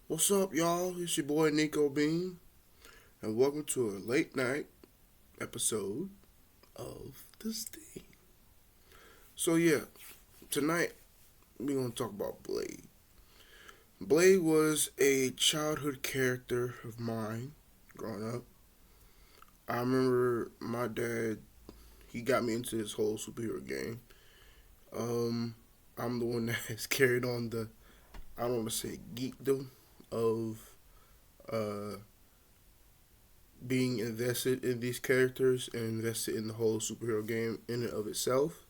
What's up, y'all? It's your boy Nico Bean, and welcome to a late night episode of The Sting. So, yeah, tonight we're going to talk about Blade. Blade was a childhood character of mine growing up. I remember my dad, he got me into this whole superhero game. Um, I'm the one that has carried on I don't want to say geekdom of uh, being invested in these characters and invested in the whole superhero game in and of itself.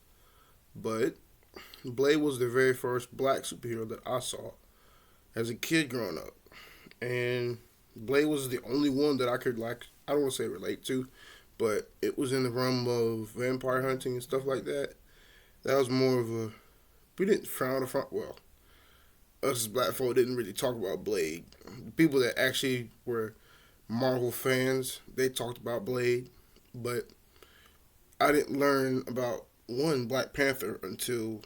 But Blade was the very first black superhero that I saw as a kid growing up. And Blade was the only one that I could, I don't want to say relate to, but it was in the realm of vampire hunting and stuff like that. That was more of a, we didn't frown upon, well, us as black folk didn't really talk about Blade. The people that actually were Marvel fans, they talked about Blade, but I didn't learn about one Black Panther until,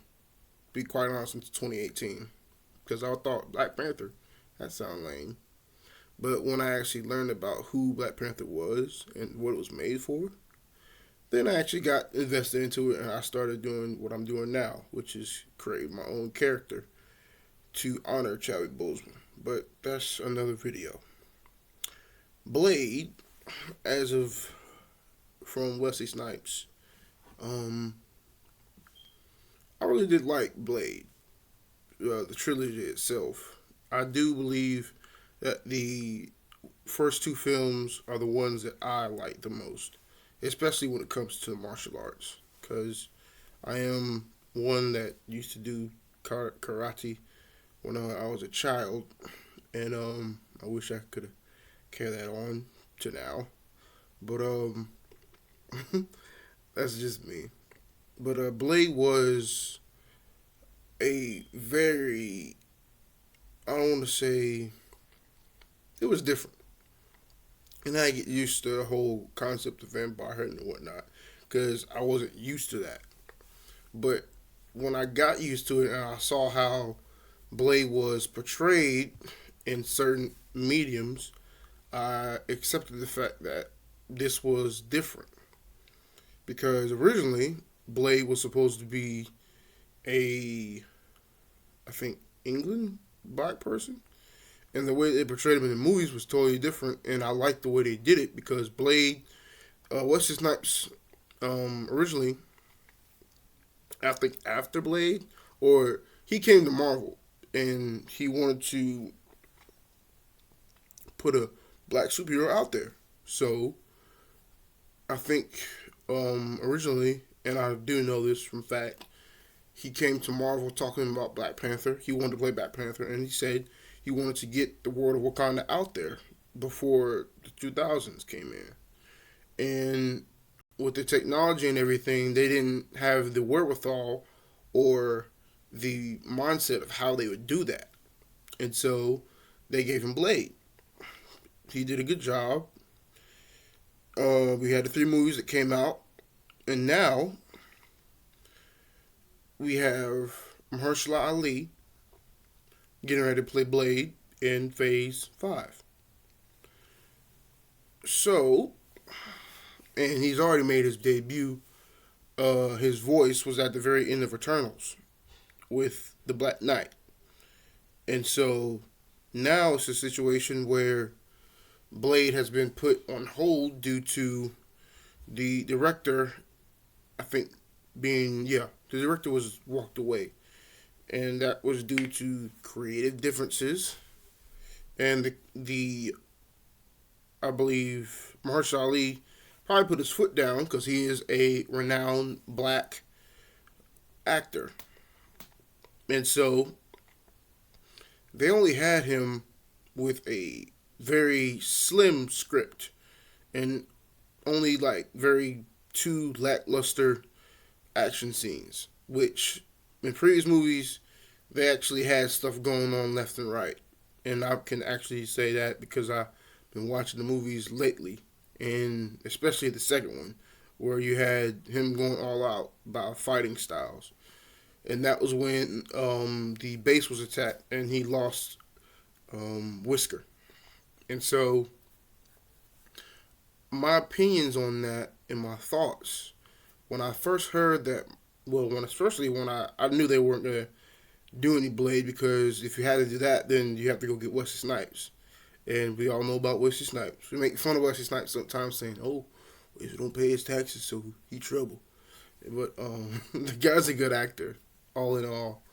be quite honest, until 2018, because I thought Black Panther that sound lame. But when I actually learned about who Black Panther was and what it was made for, then I actually got invested into it and I started doing what I'm doing now, which is create my own character to honor Chadwick Boseman. But that's another video. Blade, as of from Wesley Snipes, um, I really did like Blade, the trilogy itself. I do believe that the first two films are the ones that I like the most, especially when it comes to martial arts, because I am one that used to do karate when I was a child, and I wish I could carry that on to now, but that's just me. But Blade was a very, I don't want to say, it was different. And I get used to the whole concept of vampire hunting and whatnot because I wasn't used to that. But when I got used to it and I saw how Blade was portrayed in certain mediums, I accepted the fact that this was different. Because originally, Blade was supposed to be a, I think, England black person. And the way they portrayed him in the movies was totally different. And I liked the way they did it because Blade, Wesley Snipes, originally, I think after Blade, or he came to Marvel and he wanted to put a black superhero out there. So I think originally, and I do know this from fact, he came to Marvel talking about Black Panther. He wanted to play Black Panther, and he said he wanted to get the world of Wakanda out there before the 2000s came in. And with the technology and everything, they didn't have the wherewithal or the mindset of how they would do that. And so they gave him Blade. He did a good job. We had the three movies that came out, and now we have Mahershala Ali getting ready to play Blade in Phase 5. So, and he's already made his debut. His voice was at the very end of Eternals with the Black Knight. And so now it's a situation where Blade has been put on hold due to the director, I think, the director was walked away. And that was due to creative differences. And the I believe Mahershala Ali probably put his foot down because he is a renowned black actor. And so they only had him with a very slim script and only like very two lackluster action scenes, which in previous movies they actually had stuff going on left and right. And I can actually say that because I've been watching the movies lately, and especially the second one, where you had him going all out about fighting styles. And that was when the base was attacked and he lost whisker. And so my opinions on that and my thoughts when I first heard that, well, especially when I knew they weren't gonna do any Blade, because if you had to do that, then you have to go get Wesley Snipes, and we all know about Wesley Snipes. We make fun of Wesley Snipes sometimes, saying, "Oh, he don't pay his taxes, so he trouble." But the guy's a good actor, all in all,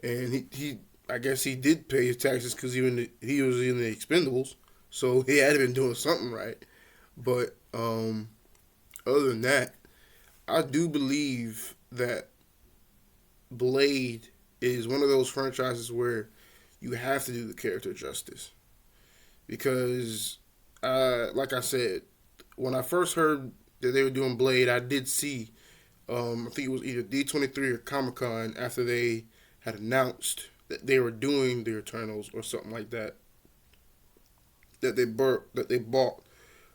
and he I guess he did pay his taxes because he was in the Expendables, so he had been doing something right. But other than that, I do believe that Blade is one of those franchises where you have to do the character justice because, like I said, when I first heard that they were doing Blade, I did see. I think it was either D23 or Comic Con after they had announced that they were doing the Eternals or something like that. That they bought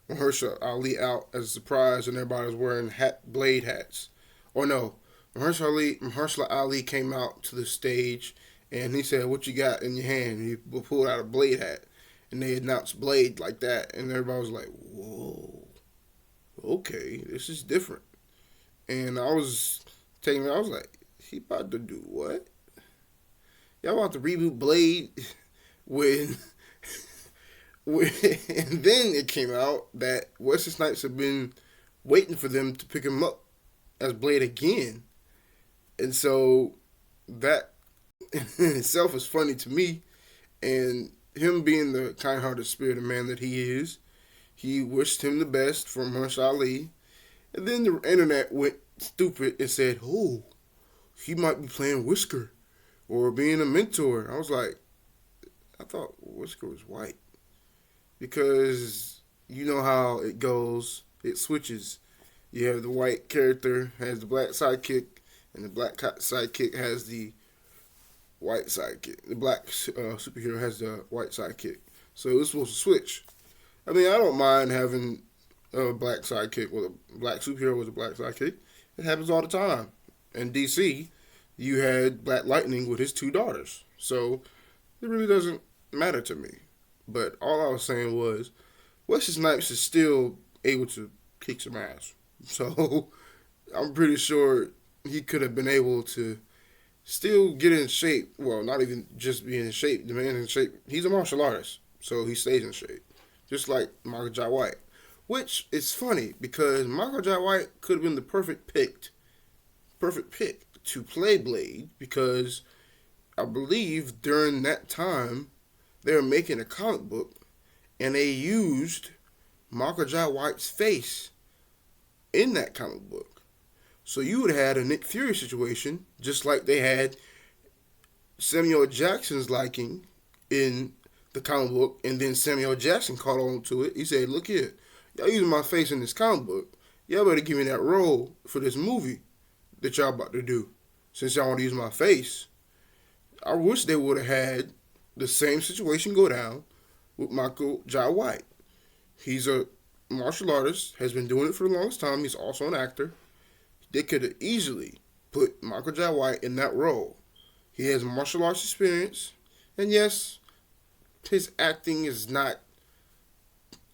Mahershala Ali out as a surprise, and everybody was wearing Blade hats. Or no, Mahershala Ali came out to the stage and he said, "What you got in your hand?" And he pulled out a Blade hat, and they announced Blade like that, and everybody was like, "Whoa, okay, this is different." And I was I was like, "He about to do what? Y'all about to reboot Blade when?" And then it came out that Wesley Snipes had been waiting for them to pick him up as Blade again. And so that in itself is funny to me. And him being the kind hearted spirited man that he is, he wished him the best from Mahershala Ali. And then the internet went stupid and said, "Oh, he might be playing Whisker or being a mentor." I was like, I thought Whisker was white. Because you know how it goes, it switches. You have the white character has the black sidekick, and the black sidekick has the white sidekick. The black superhero has the white sidekick. So it's supposed to switch. I mean, I don't mind having a black sidekick with a black superhero with a black sidekick. It happens all the time. In DC, you had Black Lightning with his two daughters. So it really doesn't matter to me. But all I was saying was, Wesley Snipes is still able to kick some ass. So I'm pretty sure he could have been able to still get in shape. Well, not even just be in shape. The man in shape. He's a martial artist, so he stays in shape, just like Michael Jai White. Which is funny because Michael Jai White could have been the perfect pick to play Blade because I believe during that time they were making a comic book and they used Michael Jai White's face in that comic book. So you would have had a Nick Fury situation, just like they had Samuel Jackson's liking in the comic book, and then Samuel Jackson caught on to it. He said, "Look here, y'all using my face in this comic book. Y'all better give me that role for this movie that y'all about to do. Since y'all want to use my face." I wish they would have had the same situation go down with Michael Jai White. He's a martial artist, has been doing it for the longest time. He's also an actor. They could have easily put Michael Jai White in that role. He has martial arts experience, and yes, his acting is not.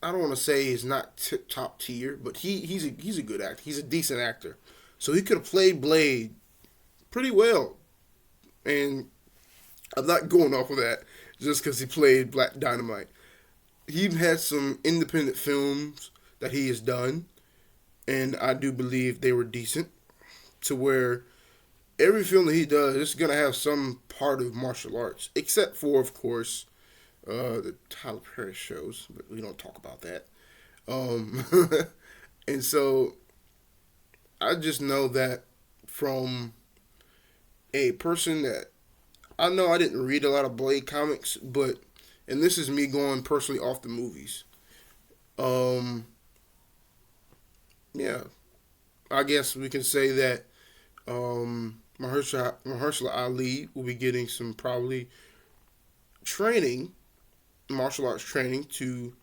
I don't want to say he's not top tier, but he's a good actor. He's a decent actor, so he could have played Blade pretty well. And I'm not going off of that just because he played Black Dynamite. He had some independent films that he has done, and I do believe they were decent. To where every film that he does is going to have some part of martial arts, except for, of course, the Tyler Perry shows, but we don't talk about that. Um, and so I just know that from a person that I know I didn't read a lot of Blade comics, but and this is me going personally off the movies. Um, yeah, I guess we can say that Mahershala Ali will be getting some probably training, martial arts training to,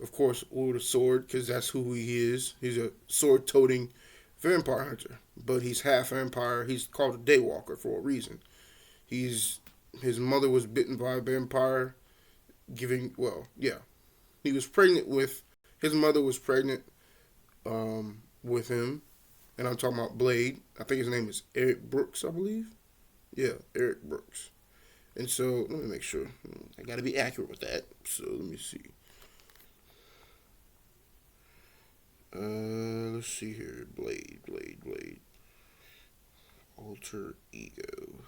of course, wield a sword because that's who he is. He's a sword-toting vampire hunter, but he's half vampire. He's called a daywalker for a reason. His mother was bitten by a vampire, giving. Well, yeah, he was pregnant with his mother was pregnant with him, and I'm talking about Blade. I think his name is Eric Brooks, I believe. Yeah, Eric Brooks. And so let me make sure. I got to be accurate with that. So let me see. Let's see here. Blade. Alter ego.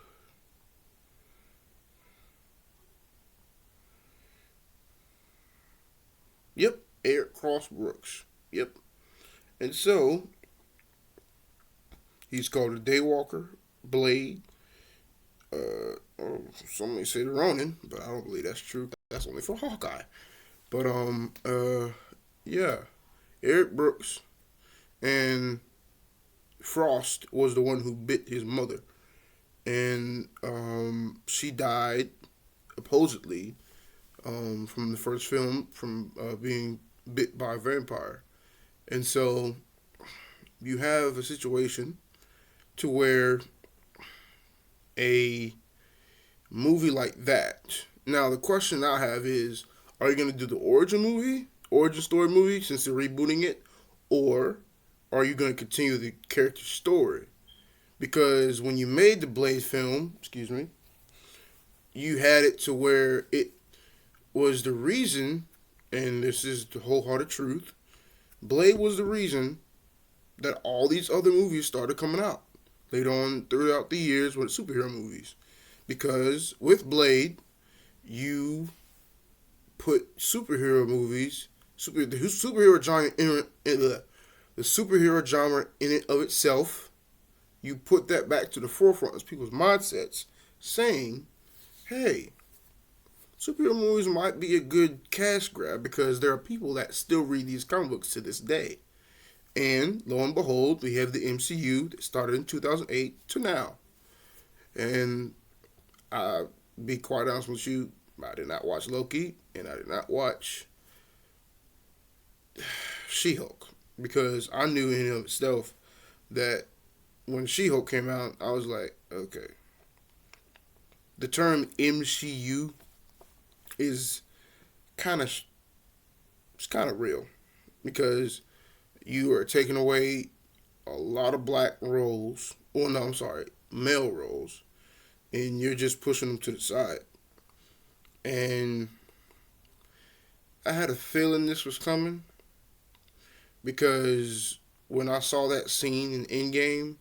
Yep, Eric Cross Brooks. Yep. And so he's called a Daywalker, Blade. Or some may say the Ronin, but I don't believe that's true. That's only for Hawkeye. But yeah, Eric Brooks and Frost was the one who bit his mother, and she died supposedly from the first film from being bit by a vampire. And so you have a situation to where a movie like that. Now the question I have is, are you going to do the origin story movie since they're rebooting it, or are you going to continue the character story? Because when you made the Blade film, excuse me, you had it to where it was the reason, and this is the wholehearted truth, Blade was the reason that all these other movies started coming out later on throughout the years with superhero movies. Because with Blade, you put superhero movies, the superhero genre the superhero genre in it of itself, you put that back to the forefront of people's mindsets, saying, "Hey, superhero movies might be a good cash grab because there are people that still read these comic books to this day." And lo and behold, we have the MCU that started in 2008 to now. And I'll be quite honest with you, I did not watch Loki and I did not watch She-Hulk because I knew in and of itself that when She-Hulk came out, I was like, okay. The term MCU is kind of it's kind of real because you are taking away a lot of black roles, or no, I'm sorry, male roles, and you're just pushing them to the side. And I had a feeling this was coming because when I saw that scene in Endgame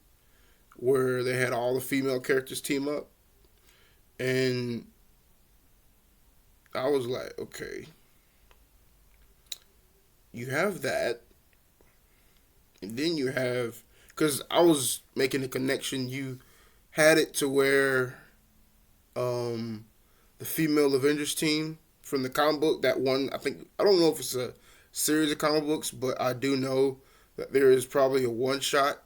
where they had all the female characters team up, and I was like, okay, you have that, and then you have, because I was making a connection, you had it to where um, the female Avengers team from the comic book, that one, I don't know if it's a series of comic books, but I do know that there is probably a one shot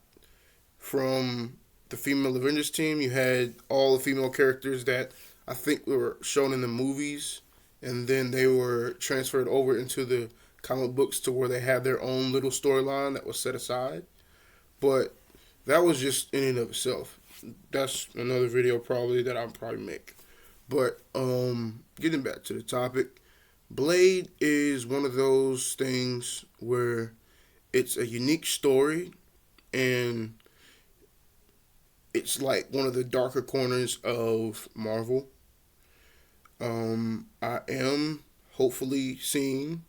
from the female Avengers team. You had all the female characters that I think were shown in the movies, and then they were transferred over into the comic books to where they have their own little storyline that was set aside. But that was just in and of itself. That's another video probably that I'll probably make. But getting back to the topic, Blade is one of those things where it's a unique story and it's like one of the darker corners of Marvel. I am hopefully seeing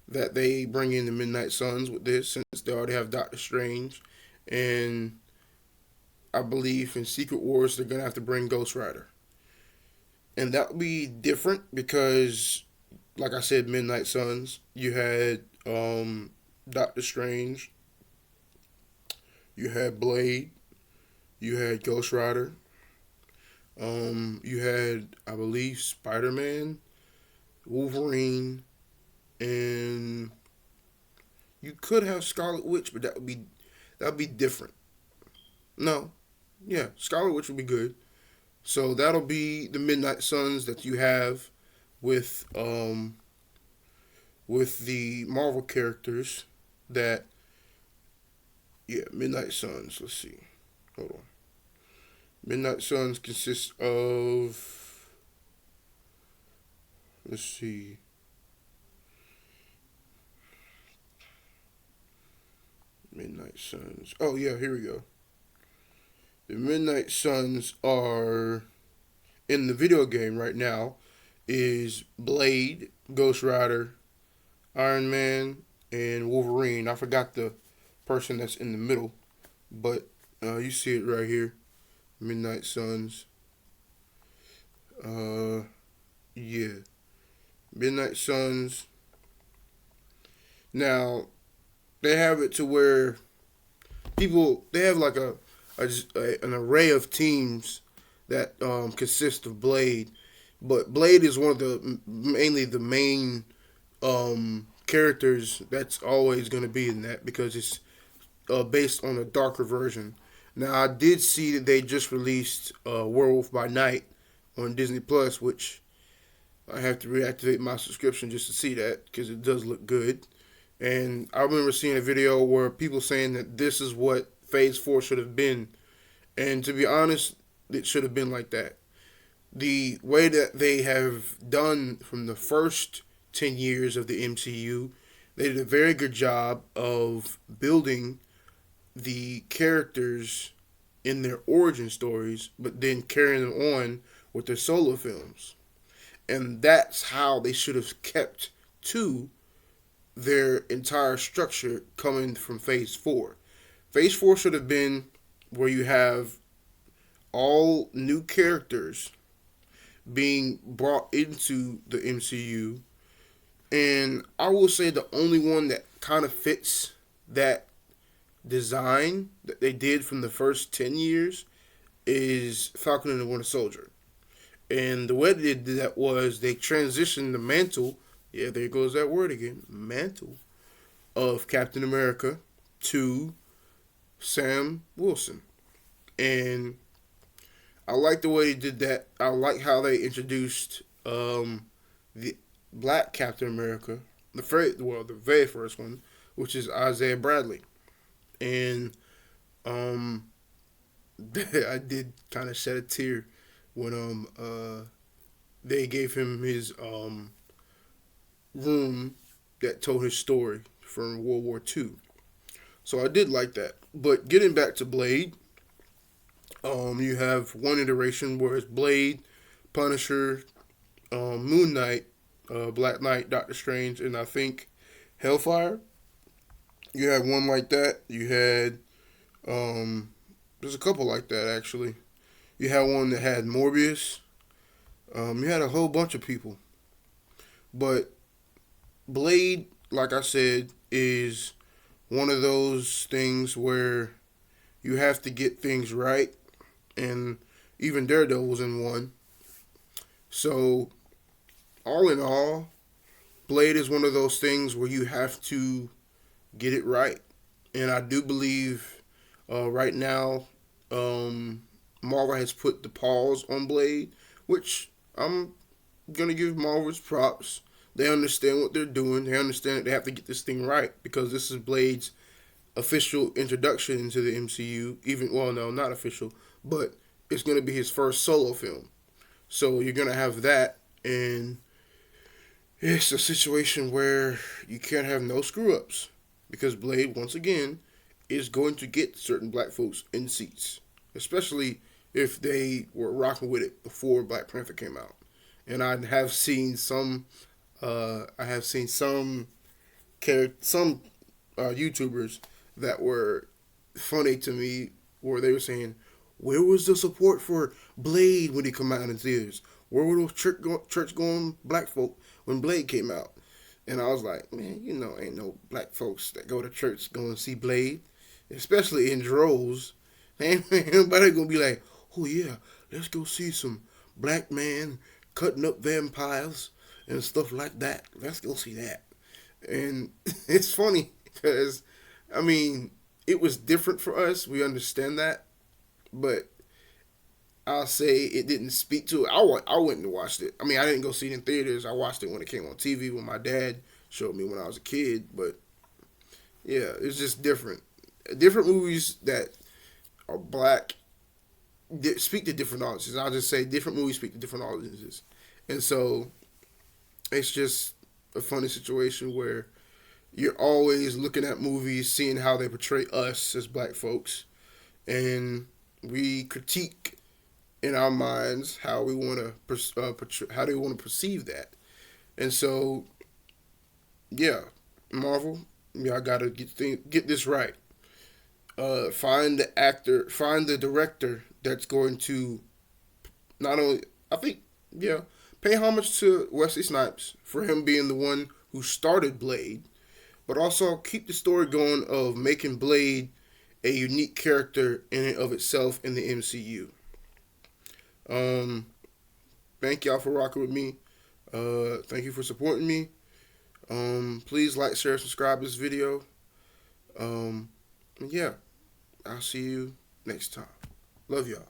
that they bring in the Midnight Suns with this since they already have Doctor Strange. And I believe in Secret Wars they're going to have to bring Ghost Rider. And that would be different because, like I said, Midnight Suns, you had Doctor Strange, you had Blade, you had Ghost Rider, you had, I believe, Spider Man, Wolverine, and you could have Scarlet Witch, but that would be different. No, yeah, Scarlet Witch would be good. So that'll be the Midnight Suns that you have with with the Marvel characters that yeah, Midnight Suns. Let's see. Hold on. Midnight Suns consists of Let's see. Midnight Suns. Oh yeah, here we go. The Midnight Suns are in the video game right now is Blade, Ghost Rider, Iron Man, and Wolverine. I forgot the person that's in the middle, but you see it right here. Midnight Suns. Uh, yeah, Midnight Suns. Now they have it to where people they have like an array of teams that consist of Blade, but Blade is one of the mainly the main characters that's always going to be in that because it's based on a darker version. Now I did see that they just released Werewolf by Night on Disney Plus, which I have to reactivate my subscription just to see that because it does look good. And I remember seeing a video where people saying that this is what Phase 4 should have been. And to be honest, it should have been like that. The way that they have done from the first 10 years of the MCU, they did a very good job of building the characters in their origin stories, but then carrying them on with their solo films. And that's how they should have kept to their entire structure coming from Phase 4. Phase 4 should have been where you have all new characters being brought into the MCU. And I will say the only one that kind of fits that design that they did from the first 10 years is Falcon and the Winter Soldier. And the way they did that was they transitioned the mantle, yeah, there goes that word again, mantle, of Captain America to Sam Wilson. And I like the way they did that. I like how they introduced the black Captain America, the very first one, which is Isaiah Bradley. And I did kind of shed a tear when they gave him his room that told his story from World War II. So I did like that. But getting back to Blade, you have one iteration where it's Blade, Punisher, Moon Knight, Black Knight, Doctor Strange, and I think Hellfire. You had one like that. You had there's a couple like that actually. You had one that had Morbius. You had a whole bunch of people. But Blade, like I said, is one of those things where you have to get things right. And even Daredevil was in one. So, all in all, Blade is one of those things where you have to get it right. And I do believe right now, Marvel has put the pause on Blade, which I'm going to give Marvel's props. They understand what they're doing. They understand that they have to get this thing right because this is Blade's official introduction into the MCU. Well, no, not official, but it's going to be his first solo film. So you're going to have that, and it's a situation where you can't have no screw-ups because Blade, once again, is going to get certain black folks in seats, especially if they were rocking with it before Black Panther came out. And I have seen some YouTubers that were funny to me where they were saying, where was the support for Blade when he came out in theaters? Where were those church-going black folk when Blade came out? And I was like, man, ain't no black folks that go to church going to see Blade, especially in droves. Ain't nobody going to be like, oh yeah, let's go see some black man cutting up vampires and stuff like that. Let's go see that. And it's funny because, it was different for us. We understand that. But I'll say it didn't speak to it. I went and watched it. I didn't go see it in theaters. I watched it when it came on TV when my dad showed me when I was a kid. But yeah, it's just different. Different movies that are black speak to different audiences. I'll just say different movies speak to different audiences. And so it's just a funny situation where you're always looking at movies, seeing how they portray us as black folks, and we critique in our minds how we want to how they want to perceive that. And so, yeah, Marvel, y'all gotta get this right. Find the actor, find the director that's going to not only, I think, yeah, pay homage to Wesley Snipes for him being the one who started Blade, but also keep the story going of making Blade a unique character in and of itself in the MCU. Um, Thank y'all for rocking with me. Thank you for supporting me. Please like, share, subscribe this video. Yeah, I'll see you next time. Love y'all.